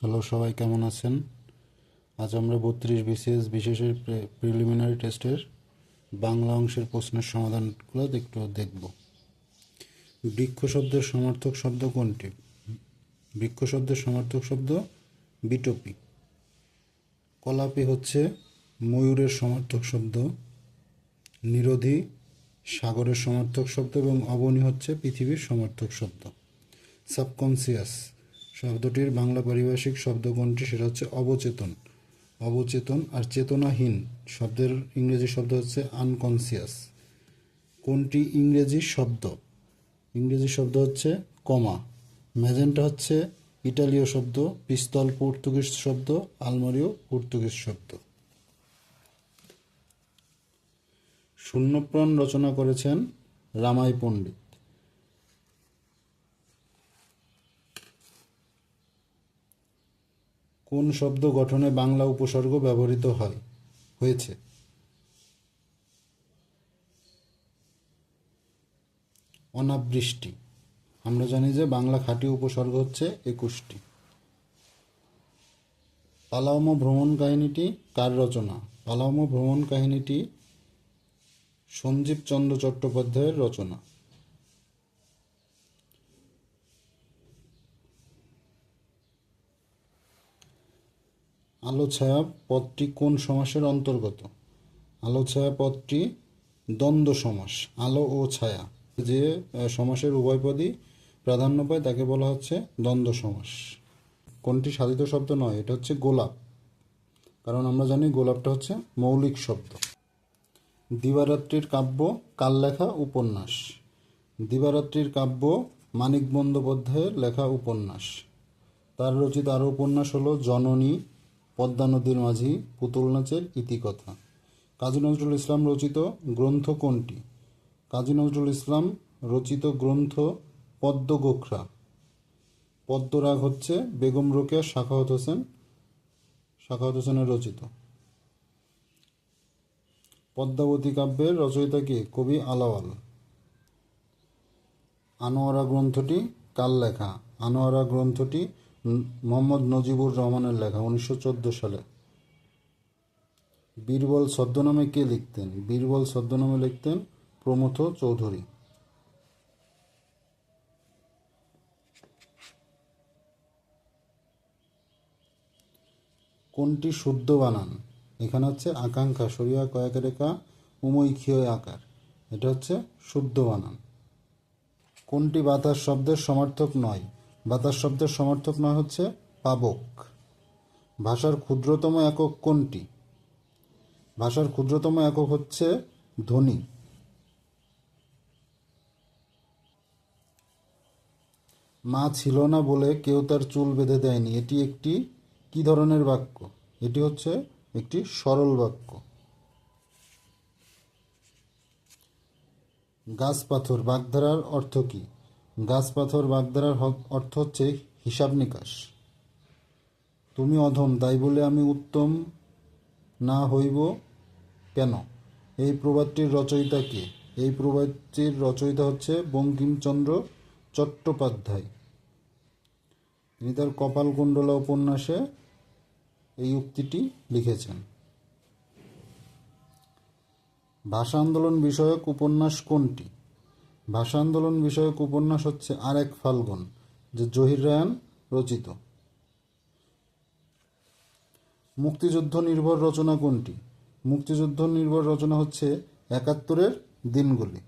Hello, সবাই কেমন আছেন? আজ আমরা 32 বিসিএস বিশেষের প্রিলিমিনারি টেস্টের বাংলা অংশের প্রশ্নের সমাধানগুলো একটু দেখব। বৃক্ষ শব্দের সমার্থক শব্দ কোনটি? বৃক্ষ শব্দের সমার্থক শব্দ বিটপি। কলাপি হচ্ছে ময়ূরের সমার্থক শব্দ, নিরোধী সাগরের সমার্থক শব্দ এবং অবনী হচ্ছে পৃথিবীর সমার্থক শব্দ। সাবকনসিয়াস শব্দটির বাংলা পারিভাষিক শব্দ কোনটি? সেটা হচ্ছে অবচেতন। অবচেতন আর চেতনাহীন শব্দের ইংরেজি শব্দ হচ্ছে আনকনসিয়াস। কোনটি ইংরেজি শব্দ? ইংরেজি শব্দ হচ্ছে কমা। ম্যাজেন্টা হচ্ছে ইটালীয় শব্দ, পিস্তল পর্তুগিজ শব্দ, আলমারিও পর্তুগিজ শব্দ। শূন্যপ্রাণ রচনা করেছেন রামাই পণ্ডিত। কোন শব্দ গঠনে বাংলা উপসর্গ ব্যবহৃত হয়েছে? অনাবৃষ্টি। আমরা জানি যে বাংলা খাঁটি উপসর্গ হচ্ছে 21টি। পালাওম ভ্রমণ কাহিনীটি কার রচনা? পালাওম ভ্রমণ কাহিনীটি সঞ্জীব চন্দ্র চট্টোপাধ্যায়ের রচনা। আলো ছায়া পদটি কোন সমাসের অন্তর্গত? আলো ছায়া পদটি দ্বন্দ্ব সমাস। আলো ও ছায়া যে সমাসের উভয় পদই প্রাধান্য পায় তাকে বলা হচ্ছে দ্বন্দ্ব সমাস। কোনটি সাধিত শব্দ নয়? এটা হচ্ছে গোলাপ, কারণ আমরা জানি গোলাপটা হচ্ছে মৌলিক শব্দ। দিবারাত্রির কাব্য কার লেখা উপন্যাস? দিবারাত্রির কাব্য মানিক বন্দ্যোপাধ্যায়ের লেখা উপন্যাস। তার রচিত আরও উপন্যাস হলো জননী, পদ্মা নদীর মাঝি, পুতুল নাচের ইতিকথা। কাজী নজরুল ইসলাম রচিত গ্রন্থ কোনটি? কাজী নজরুল ইসলাম রচিত গ্রন্থ পদ্মগোখরা। পদ্মরাগ হচ্ছে বেগম রোকেয়া সাখাওয়াত হোসেনের রচিত। পদ্মাবতী কাব্যের রচয়িতা কে? কবি আলাওল। আনোয়ারা গ্রন্থটি কার লেখা? আনোয়ারা গ্রন্থটি মোহাম্মদ নজিবুর রহমানের লেখা, 1914 সালে। বীরবল ছদ্মনামে কে লিখতেন? বীরবল ছদ্মনামে লিখতেন প্রমথ চৌধুরী। কোনটি শুদ্ধ বানান? এখানে হচ্ছে আকাঙ্ক্ষা, সরিয়া কয়াকে রেখা উমৈক্ষীয় আকার, এটা হচ্ছে শুদ্ধ বানান। কোনটি বাতাস শব্দের সমার্থক নয়? বাতাস শব্দের সমার্থক নয় হচ্ছে পাবক। ভাষার ক্ষুদ্রতম একক কোনটি? ভাষার ক্ষুদ্রতম একক হচ্ছে ধ্বনি। মা ছিল না বলে কেউ তার চুল বেঁধে দেয়নি, এটি একটি কি ধরনের বাক্য? এটি হচ্ছে একটি সরল বাক্য। গাছ পাথর বাগধারার অর্থ কি? গাছ পাথর বাগধারার অর্থ হচ্ছে হিসাব নিকাশ। তুমি অধম তাই বলে আমি উত্তম না হইব কেন? এই প্রবাদটির রচয়িতা কে? এই প্রবাদটির রচয়িতা হচ্ছে বঙ্কিমচন্দ্র চট্টোপাধ্যায়। তিনি তার কপালকুণ্ডলা উপন্যাসে এই উক্তিটি লিখেছেন। ভাষা আন্দোলন বিষয়ক উপন্যাস কোনটি? ভাষা আন্দোলন বিষয়ক উপন্যাস হচ্ছে আর এক ফাল্গুন, যে জহির রায়হান রচিত। মুক্তিযুদ্ধ নির্ভর রচনা কোনটি? মুক্তিযুদ্ধ নির্ভর রচনা হচ্ছে 71-এর দিনগুলি।